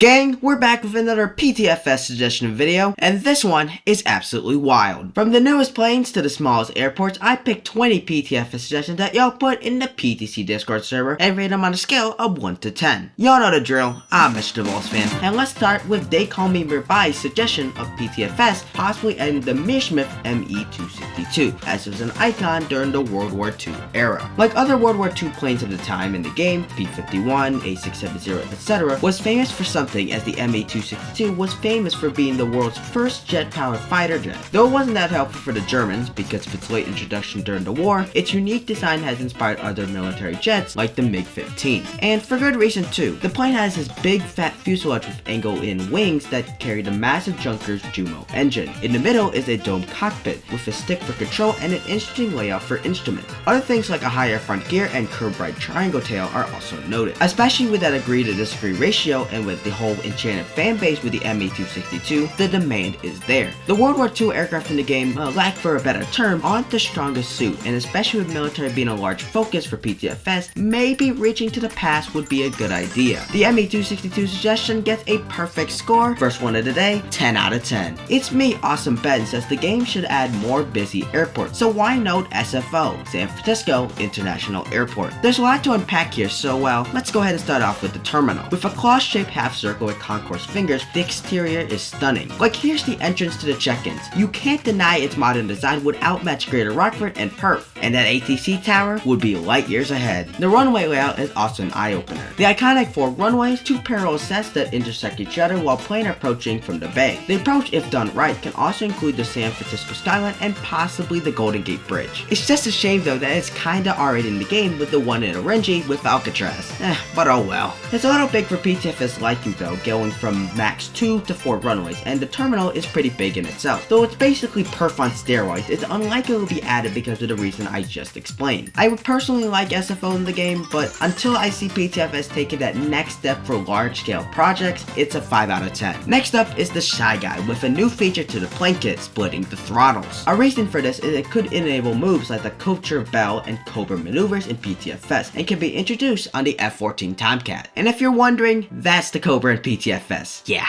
Gang, we're back with another PTFS suggestion video, and this one is absolutely wild. From the newest planes to the smallest airports, I picked 20 PTFS suggestions that y'all put in the PTC Discord server and rate them on a scale of 1 to 10. Y'all know the drill, I'm MrBullsFan, and let's start with They Call Me Mirai's suggestion of PTFS possibly adding the Meersmith ME-262, as it was an icon during the World War II era. Like other World War II planes of the time in the game, P-51, A670, etc., was famous for something as the ME-262 was famous for being the world's first jet-powered fighter jet. Though it wasn't that helpful for the Germans because of its late introduction during the war, its unique design has inspired other military jets like the MiG-15. And for good reason too. The plane has this big fat fuselage with angle-in wings that carry the massive Junkers Jumo engine. In the middle is a domed cockpit with a stick for control and an interesting layout for instruments. Other things like a higher front gear and curved right triangle tail are also noted. Especially with that agree to disagree ratio and with the whole enchanted fan base with the ME-262, the demand is there. The World War II aircraft in the game, lack for a better term, aren't the strongest suit, and especially with military being a large focus for PTFS, maybe reaching to the past would be a good idea. The ME-262 suggestion gets a perfect score. First one of the day, 10 out of 10. It's me, Awesome Ben, says the game should add more busy airports, so why note SFO, San Francisco International Airport? There's a lot to unpack here, so let's go ahead and start off with the terminal. With a claw-shaped half circle with concourse fingers, the exterior is stunning. Like here's the entrance to the check-ins. You can't deny its modern design would outmatch Greater Rockford and Perth, and that ATC tower would be light years ahead. The runway layout is also an eye-opener. The iconic 4 runways, 2 parallel sets that intersect each other while plane approaching from the bay. The approach, if done right, can also include the San Francisco skyline and possibly the Golden Gate Bridge. It's just a shame though that it's kinda already in the game with the one in Orange with Alcatraz. But oh well. It's a little big for PTFS liking though, going from max 2 to 4 runways, and the terminal is pretty big in itself. Though it's basically perf on steroids, it's unlikely to be added because of the reason I just explained. I would personally like SFO in the game, but until I see PTFS taking that next step for large scale projects, it's a 5 out of 10. Next up is the Shy Guy with a new feature to the plane kit, splitting the throttles. A reason for this is it could enable moves like the Culture Bell and Cobra maneuvers in PTFS, and can be introduced on the F-14 Tomcat. And if you're wondering, that's the Cobra in PTFS. Yeah.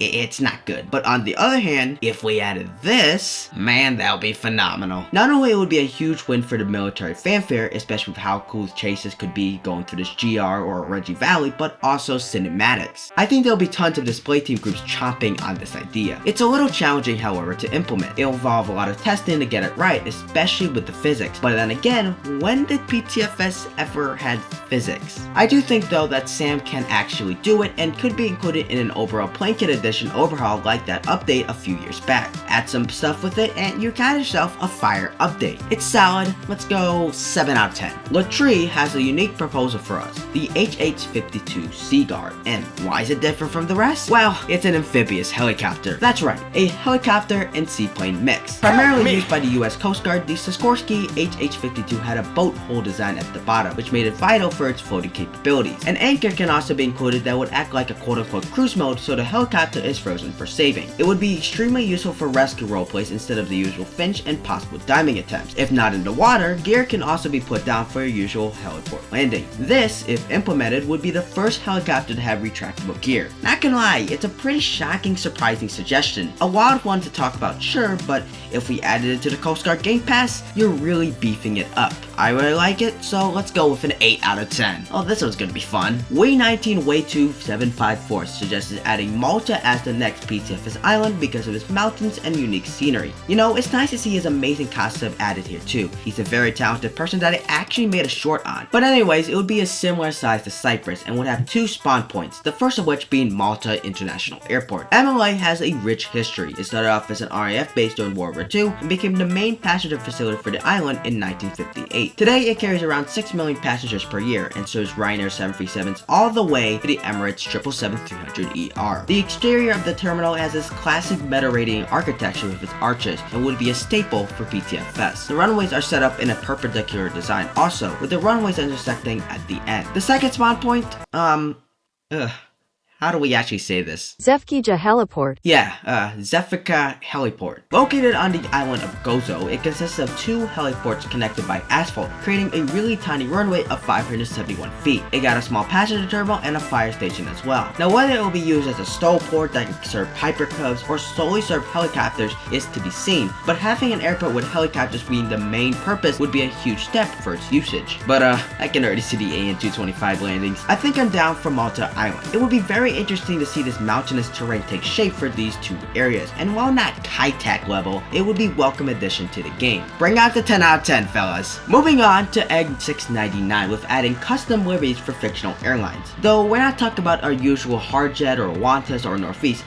It's not good. But on the other hand, if we added this, man, that would be phenomenal. Not only it would be a huge win for the military fanfare, especially with how cool chases could be going through this GR or Reggie Valley, but also cinematics. I think there'll be tons of display team groups chomping on this idea. It's a little challenging, however, to implement. It'll involve a lot of testing to get it right, especially with the physics. But then again, when did PTFS ever had physics? I do think though that Sam can actually do it and could be included in an overall plane kit edition overhaul like that update a few years back. Add some stuff with it and you got yourself a fire update. It's solid. Let's go 7 out of 10. Latree has a unique proposal for us, the HH-52 Seaguard. And why is it different from the rest? Well, it's an amphibious helicopter. That's right, a helicopter and seaplane mix. Primarily used by the US Coast Guard, the Sikorsky HH-52 had a boat hull design at the bottom, which made it vital for its floating capabilities. An anchor can also be included that would act like a quote-unquote cruise mode, so the helicopter is frozen for saving. It would be extremely useful for rescue roleplays instead of the usual finch and possible diving attempts. If not in the water, gear can also be put down for your usual heliport landing. This, if implemented, would be the first helicopter to have retractable gear. Not gonna lie, it's a pretty shocking, surprising suggestion. A wild one to talk about, sure, but if we added it to the Coast Guard Game Pass, you're really beefing it up. I really like it, so let's go with an 8 out of 10. Oh, this one's gonna be fun. Way19 Way2754 suggested adding Malta as the next PTFS island because of its mountains and unique scenery. You know, it's nice to see his amazing concept added here too. He's a very talented person that I actually made a short on. But anyways, it would be a similar size to Cyprus and would have 2 spawn points, the first of which being Malta International Airport. MLA has a rich history. It started off as an RAF base during World War II and became the main passenger facility for the island in 1958. Today, it carries around 6 million passengers per year and serves Ryanair 737s all the way to the Emirates 777-300ER. The exterior of the terminal has this classic meta-radiating architecture with its arches and would be a staple for PTFS. The runways are set up in a perpendicular design also, with the runways intersecting at the end. The second spawn point, how do we actually say this? Zefkija Heliport. Yeah, Zefkija Heliport. Located on the island of Gozo, it consists of 2 heliports connected by asphalt, creating a really tiny runway of 571 feet. It got a small passenger terminal and a fire station as well. Now, whether it will be used as a stow port that can serve Piper Cubs or solely serve helicopters is to be seen, but having an airport with helicopters being the main purpose would be a huge step for its usage. But I can already see the AN-225 landings. I think I'm down for Malta Island. It would be very interesting to see this mountainous terrain take shape for these 2 areas, and while not high-tech level, it would be a welcome addition to the game. Bring out the 10 out of 10, fellas. Moving on to Egg 699 with adding custom liveries for fictional airlines. Though we're not talking about our usual Hardjet or Qantas or Northeast.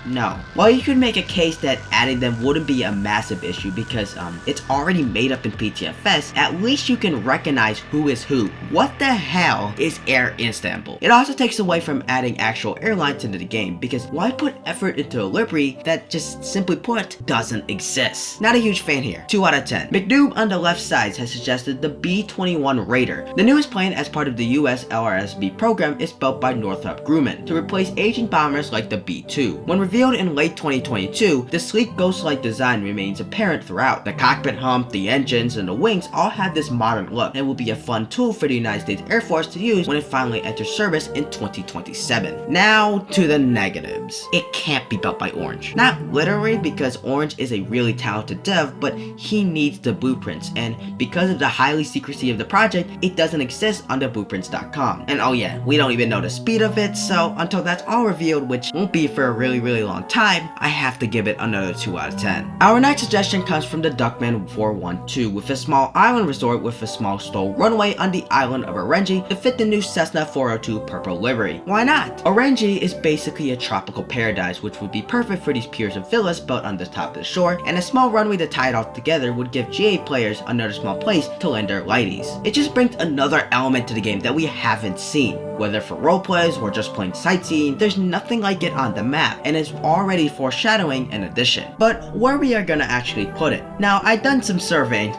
No. While you could make a case that adding them wouldn't be a massive issue because it's already made up in PTFS, at least you can recognize who is who. What the hell is Air Istanbul? It also takes away from adding actual airlines into the game because why put effort into a livery that just simply put doesn't exist? Not a huge fan here. 2 out of 10. McDoob on the left side has suggested the B-21 Raider. The newest plane as part of the US LRSB program is built by Northrop Grumman to replace aging bombers like the B-2. When revealed in late 2022, the sleek ghost-like design remains apparent throughout. The cockpit hump, the engines, and the wings all have this modern look and will be a fun tool for the United States Air Force to use when it finally enters service in 2027. Now to the negatives. It can't be built by Orange. Not literally because Orange is a really talented dev, but he needs the blueprints, and because of the highly secrecy of the project, it doesn't exist on the blueprints.com. And oh yeah, we don't even know the speed of it, so until that's all revealed, which won't be for a really long time, I have to give it another 2 out of 10. Our next suggestion comes from the Duckman 412 with a small island resort with a small stow runway on the island of Orenji to fit the new Cessna 402 purple livery. Why not? Orenji is basically a tropical paradise which would be perfect for these piers and villas built on the top of the shore, and a small runway to tie it all together would give GA players another small place to land their lighties. It just brings another element to the game that we haven't seen. Whether for roleplays or just plain sightseeing, there's nothing like it on the map, and it's already foreshadowing an addition. But where we are gonna actually put it? Now, I've done some surveying,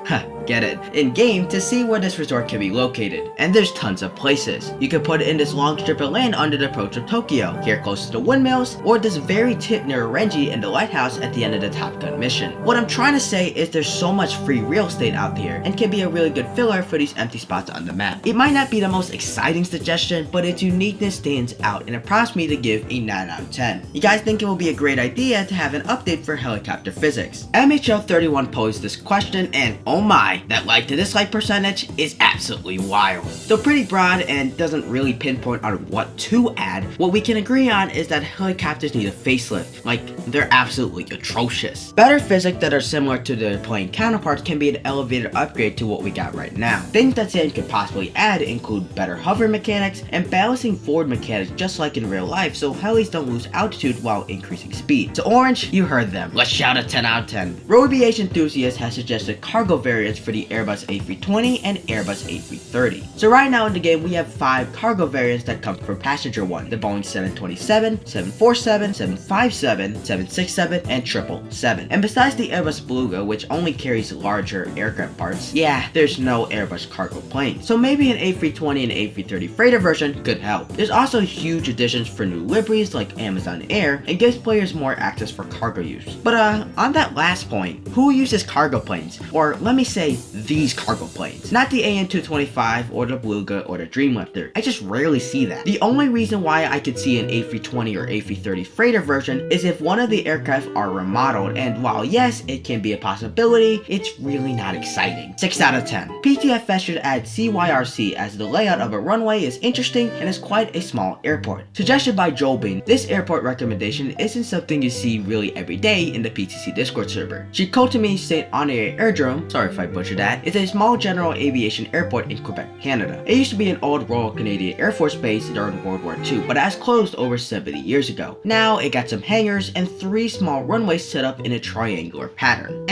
get it, in game to see where this resort can be located, and there's tons of places. You could put it in this long strip of land under the approach of Tokyo, here close to the windmills, or this very tip near Orenji and the lighthouse at the end of the Top Gun mission. What I'm trying to say is there's so much free real estate out there and can be a really good filler for these empty spots on the map. It might not be the most exciting suggestion, but its uniqueness stands out and it prompts me to give a 9 out of 10. You guys think it will be a great idea to have an update for helicopter physics? MHL31 posed this question, and oh my, that like to dislike percentage is absolutely wild. Though pretty broad and doesn't really pinpoint on what to add, what we can agree on is that helicopters need a facelift. Like, they're absolutely atrocious. Better physics that are similar to their plane counterparts can be an elevated upgrade to what we got right now. Things that Sam could possibly add include better hover mechanics and balancing forward mechanics just like in real life so helis don't lose altitude while increasing speed. So Orange, you heard them. Let's shout a 10 out of 10. Road Aviation Enthusiast has suggested cargo variants for the Airbus A320 and Airbus A330. So right now in the game we have 5 cargo variants that come from passenger one: the Boeing 727, 747, 757, 767, and 777. And besides the Airbus Beluga, which only carries larger aircraft parts, yeah, there's no Airbus cargo plane. So maybe an A320 and A330 freighter version could help. There's also huge additions for new liveries like Amazon Air and gives players more access for cargo use. But on that last point, who uses cargo planes? Or let me say these cargo planes. Not the AN-225 or the Beluga or the Dreamlifter. I just rarely see that. The only reason why I could see an A320 or A330 freighter version is if one of the aircraft are remodeled, and while yes, it can be a possibility, it's really not exciting. 6 out of 10. PTFS should add CYRC as the layout of a runway is interesting and is quite a small airport. Suggested by Joel Bean, this airport recommendation isn't something you see really every day in the PTC Discord server. Chikotami St. Honoré Airdrome, sorry if I butchered that, is a small general aviation airport in Quebec, Canada. It used to be an old Royal Canadian Air Force base during World War II, but has closed over 70 years ago. Now it got some hangars and 3 small runways set up in a triangular pattern.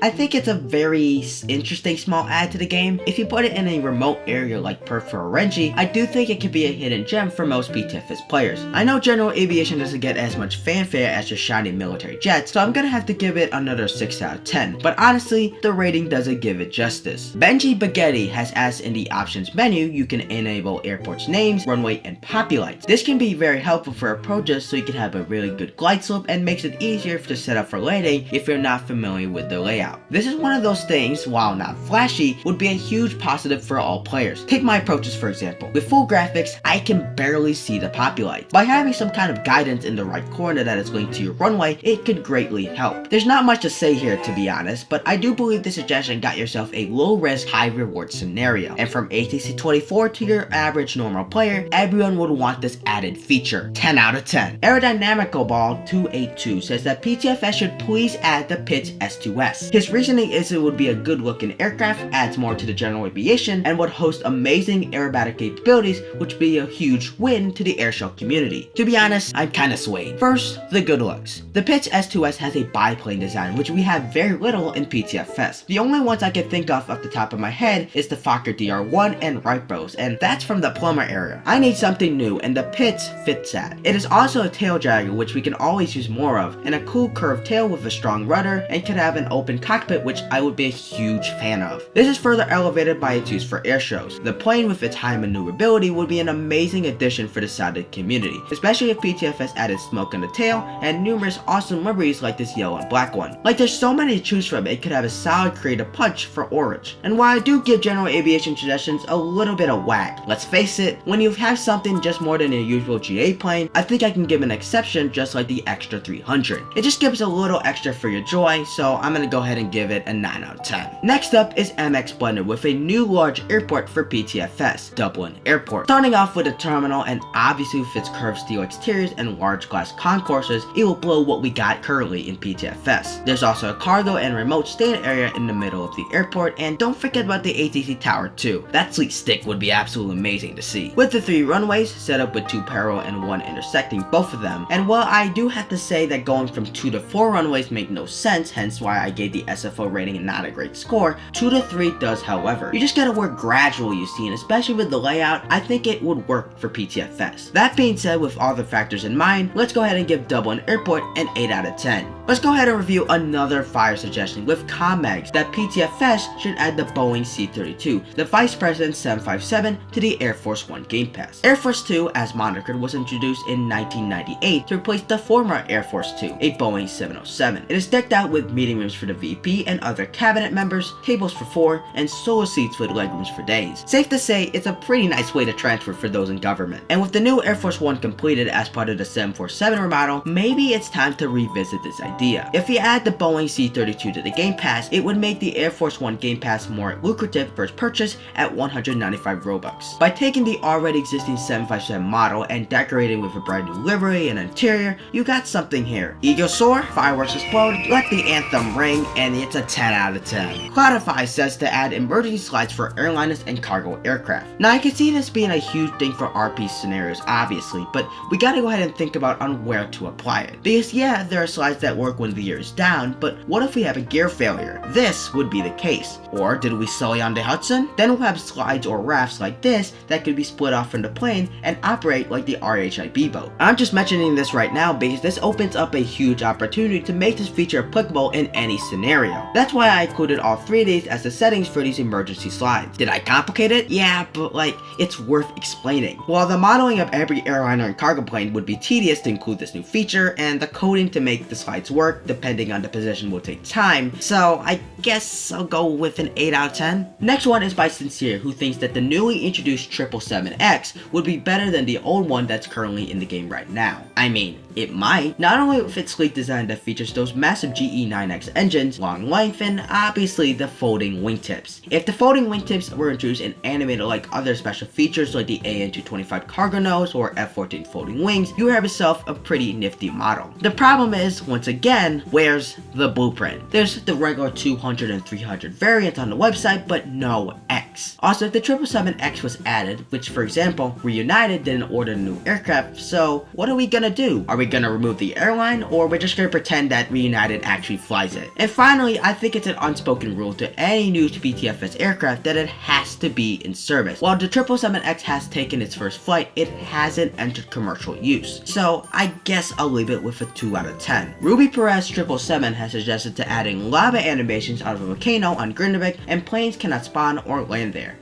I think it's a very interesting small add to the game. If you put it in a remote area like Perth or Orenji, I do think it could be a hidden gem for most PTFS players. I know general aviation doesn't get as much fanfare as your shiny military jets, so I'm gonna have to give it another 6 out of 10, but honestly, the rating doesn't give give it justice. Benji Baguetti has asked in the options menu you can enable airports names, runway, and poppy lights. This can be very helpful for approaches so you can have a really good glide slope and makes it easier to set up for landing if you're not familiar with the layout. This is one of those things, while not flashy, would be a huge positive for all players. Take my approaches for example. With full graphics, I can barely see the poppy lights. By having some kind of guidance in the right corner that is linked to your runway, it could greatly help. There's not much to say here to be honest, but I do believe this suggestion got yourself a low risk, high reward scenario. And from ATC 24 to your average normal player, everyone would want this added feature. 10 out of 10. Aerodynamical Ball 282 says that PTFS should please add the Pitts S2S. His reasoning is it would be a good looking aircraft, adds more to the general aviation, and would host amazing aerobatic capabilities, which would be a huge win to the airshow community. To be honest, I'm kinda swayed. First, the good looks. The Pitts S2S has a biplane design, which we have very little in PTFS. The only ones I can think of off the top of my head is the Fokker DR1 and Wright Bros, and that's from the Plumber era. I need something new, and the Pitts fits that. It is also a tail dragger, which we can always use more of, and a cool curved tail with a strong rudder, and could have an open cockpit, which I would be a huge fan of. This is further elevated by its use for air shows. The plane with its high maneuverability would be an amazing addition for the Saudi community, especially if PTFS added smoke in the tail, and numerous awesome liveries like this yellow and black one. Like there's so many to choose from, it could have a solid creative punch for Orange. And while I do give general aviation suggestions a little bit of whack, let's face it, when you have something just more than your usual GA plane, I think I can give an exception just like the Extra 300. It just gives a little extra for your joy, so I'm gonna go ahead and give it a 9 out of 10. Next up is MX Blender with a new large airport for PTFS, Dublin Airport. Starting off with a terminal, and obviously with its curved steel exteriors and large glass concourses, it will blow what we got currently in PTFS. There's also a cargo and remote stand area in the middle of the airport, and don't forget about the ATC tower too. That sleek stick would be absolutely amazing to see. With the 3 runways set up with 2 parallel and 1 intersecting both of them, and while I do have to say that going from 2 to 4 runways make no sense, hence why I gave the SFO rating not a great score, 2 to 3 does however. You just gotta work gradually, you see, and especially with the layout, I think it would work for PTFS. That being said, with all the factors in mind, let's go ahead and give Dublin Airport an 8 out of 10. Let's go ahead and review another fire suggestion with ComMags that PTFS should add the Boeing C-32, the Vice President 757, to the Air Force One Game Pass. Air Force 2, as monikered, was introduced in 1998 to replace the former Air Force 2, a Boeing 707. It is decked out with meeting rooms for the VP and other cabinet members, tables for 4, and solo seats with legrooms for days. Safe to say, it's a pretty nice way to transfer for those in government. And with the new Air Force One completed as part of the 747 remodel, maybe it's time to revisit this idea. If you add the Boeing C-32 to the Game Pass, it would make the Air Force One Game Pass more lucrative first purchase at 195 Robux. By taking the already existing 757 model and decorating with a brand new livery and interior, you got something here. Eagle soar, fireworks explode, let the anthem ring, and it's a 10 out of 10. Cloudify says to add emergency slides for airliners and cargo aircraft. Now I can see this being a huge thing for RP scenarios obviously, but we gotta go ahead and think about on where to apply it. Because yeah, there are slides that work when the gear is down, but what if we have a gear failure? This would be the case. Or did we sully on the Hudson? Then we'll have slides or rafts like this that could be split off from the plane and operate like the RHIB boat. I'm just mentioning this right now because this opens up a huge opportunity to make this feature applicable in any scenario. That's why I included all 3 of these as the settings for these emergency slides. Did I complicate it? Yeah, but like, it's worth explaining. While the modeling of every airliner and cargo plane would be tedious to include this new feature, and the coding to make the slides work depending on the position will take time, so I guess I'll go with an 8 out of 10. Next one is by Sincere, who thinks that the newly introduced 777X would be better than the old one that's currently in the game right now. I mean, it might, not only with its sleek design that features those massive GE9X engines, long length, and obviously the folding wingtips. If the folding wingtips were introduced and animated like other special features like the AN225 cargo nose or F-14 folding wings, you have yourself a pretty nifty model. The problem is, once again, where's the blueprint? There's the regular 200 and 300 variant on the website, but no X. 777X. Also, if the 777X was added, which for example, Reunited didn't order a new aircraft, so what are we gonna do? Are we gonna remove the airline, or we're just gonna pretend that Reunited actually flies it? And finally, I think it's an unspoken rule to any new PTFS aircraft that it has to be in service. While the 777X has taken its first flight, it hasn't entered commercial use. So I guess I'll leave it with a 2 out of 10. Ruby Perez 777 has suggested to adding lava animations out of a volcano on Grindavik, and planes cannot spawn or land there.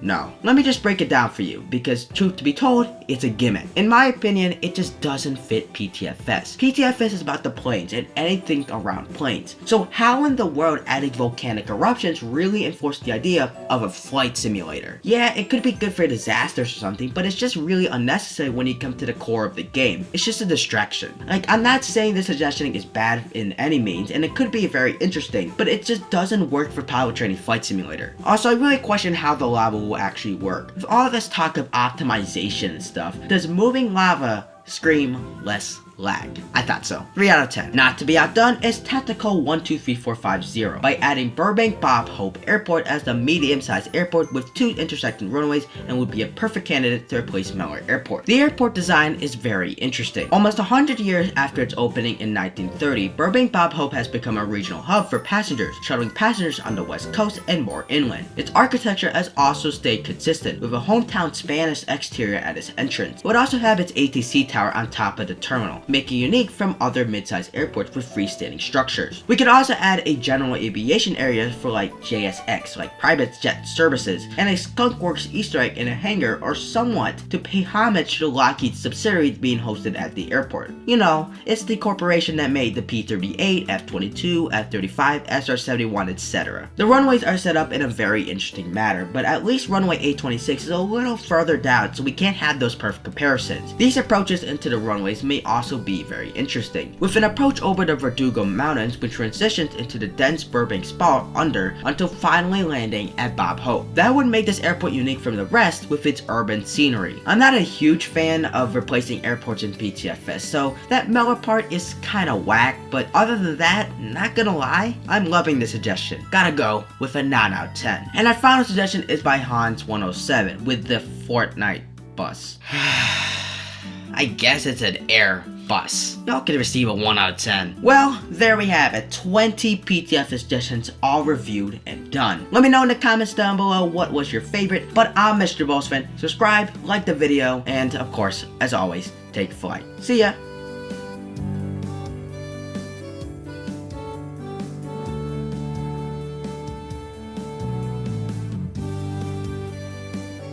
No. Let me just break it down for you, because truth to be told, it's a gimmick. In my opinion, it just doesn't fit PTFS. PTFS is about the planes and anything around planes. So how in the world adding volcanic eruptions really enforced the idea of a flight simulator? Yeah, it could be good for disasters or something, but it's just really unnecessary when you come to the core of the game. It's just a distraction. Like, I'm not saying this suggestion is bad in any means, and it could be very interesting, but it just doesn't work for pilot training flight simulator. Also, I really question how the lava will actually work. With all this talk of optimization and stuff, does moving lava scream less lag? I thought so. 3 out of 10. Not to be outdone is Tactical 123450 by adding Burbank Bob Hope Airport as the medium-sized airport with 2 intersecting runways, and would be a perfect candidate to replace Miller Airport. The airport design is very interesting. Almost 100 years after its opening in 1930, Burbank Bob Hope has become a regional hub for passengers, shuttling passengers on the west coast and more inland. Its architecture has also stayed consistent, with a hometown Spanish exterior at its entrance. It would also have its ATC tower on top of the terminal, making it unique from other mid-sized airports with freestanding structures. We could also add a general aviation area for like JSX, like private jet services, and a Skunkworks Easter egg in a hangar or somewhat to pay homage to Lockheed's subsidiary being hosted at the airport. You know, it's the corporation that made the P-38, F-22, F-35, SR-71, etc. The runways are set up in a very interesting manner, but at least runway 826 is a little further down, so we can't have those perfect comparisons. These approaches into the runways may also be very interesting, with an approach over the Verdugo Mountains which transitions into the dense Burbank spot under until finally landing at Bob Hope. That would make this airport unique from the rest with its urban scenery. I'm not a huge fan of replacing airports in PTFS, so that Miller part is kinda whack, but other than that, not gonna lie, I'm loving the suggestion. Gotta go with a 9 out of 10. And our final suggestion is by Hans107 with the Fortnite bus. I guess it's an air bus. Y'all can receive a 1 out of 10. Well, there we have it. 20 PTFS suggestions all reviewed and done. Let me know in the comments down below what was your favorite. But I'm MrBullsFan. Subscribe, like the video, and of course, as always, take flight. See ya.